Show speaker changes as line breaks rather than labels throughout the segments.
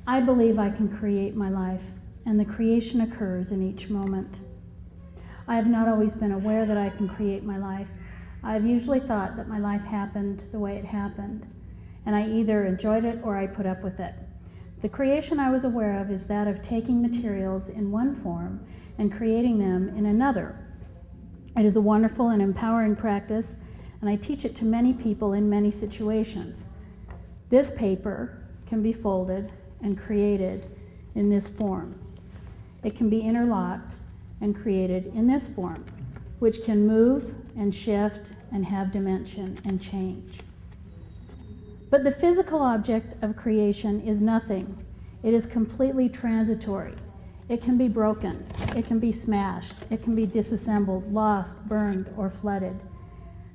I believe I can create my life, and the creation occurs in each moment. I have not always been aware that I can create my life. I've usually thought that my life happened the way it happened, and I either enjoyed it or I put up with it. The creation I was aware of is that of taking materials in one form and creating them in another. It is a wonderful and empowering practice, and I teach it to many people in many situations. This paper can be folded and created in this form. It can be interlocked and created in this form, which can move and shift and have dimension and change. But the physical object of creation is nothing. It is completely transitory. It can be broken. It can be smashed. It can be disassembled, lost, burned, or flooded.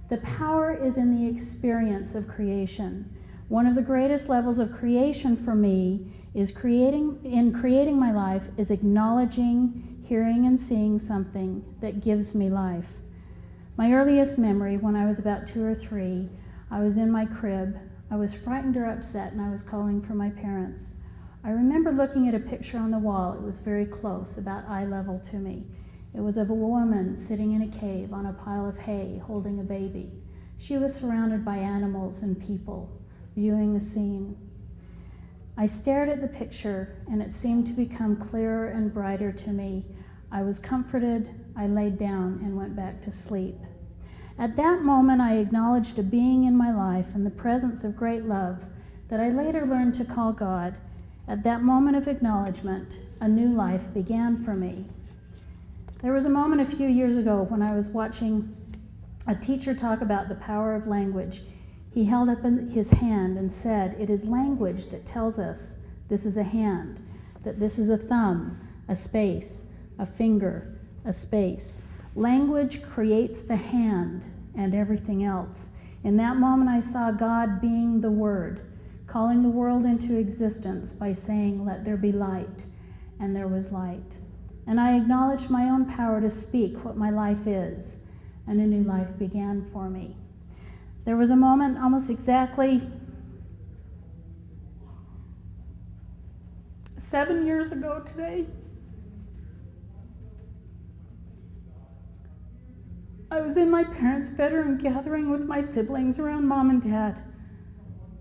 The power is in the experience of creation. One of the greatest levels of creation for me is creating my life is acknowledging, hearing, and seeing something that gives me life. My earliest memory, when I was about 2 or 3, I was in my crib. I was frightened or upset, and I was calling for my parents. I remember looking at a picture on the wall. It was very close, about eye level to me. It was of a woman sitting in a cave on a pile of hay, holding a baby. She was surrounded by animals and people, viewing the scene. I stared at the picture, and it seemed to become clearer and brighter to me. I was comforted. I laid down and went back to sleep. At that moment, I acknowledged a being in my life and the presence of great love that I later learned to call God. At that moment of acknowledgement, a new life began for me. There was a moment a few years ago when I was watching a teacher talk about the power of language. He held up his hand and said, "It is language that tells us this is a hand, that this is a thumb, a space, a finger, a space." Language creates the hand and everything else. In that moment, I saw God being the Word, calling the world into existence by saying, "Let there be light," and there was light. And I acknowledged my own power to speak what my life is, and a new life began for me. There was a moment almost exactly 7 years ago today. I was in my parents' bedroom gathering with my siblings around Mom and Dad,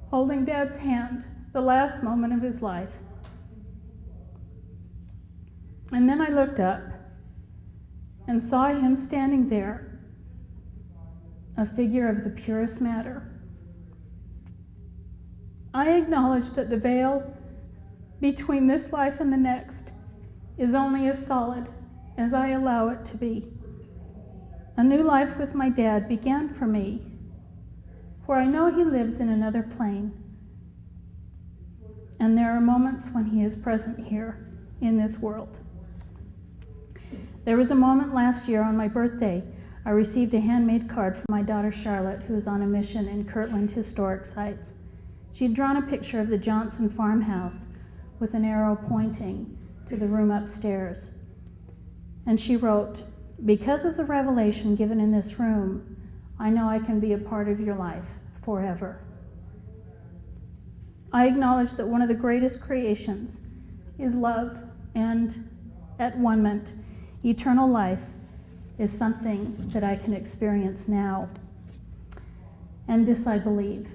holding Dad's hand, the last moment of his life. And then I looked up and saw him standing there, a figure of the purest matter. I acknowledge that the veil between this life and the next is only as solid as I allow it to be. A new life with my dad began for me, where I know he lives in another plane, and there are moments when he is present here in this world. There was a moment last year on my birthday. I received a handmade card from my daughter Charlotte, who is on a mission in Kirtland Historic Sites. She had drawn a picture of the Johnson farmhouse with an arrow pointing to the room upstairs. And she wrote, "Because of the revelation given in this room, I know I can be a part of your life forever." I acknowledge that one of the greatest creations is love, and at one moment, eternal life is something that I can experience now. And this I believe,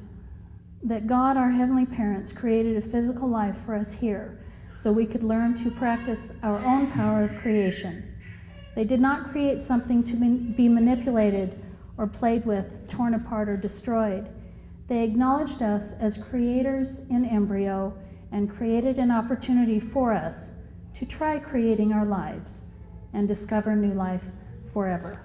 that God, our heavenly parents, created a physical life for us here so we could learn to practice our own power of creation. They did not create something to be manipulated or played with, torn apart, or destroyed. They acknowledged us as creators in embryo and created an opportunity for us to try creating our lives and discover new life forever.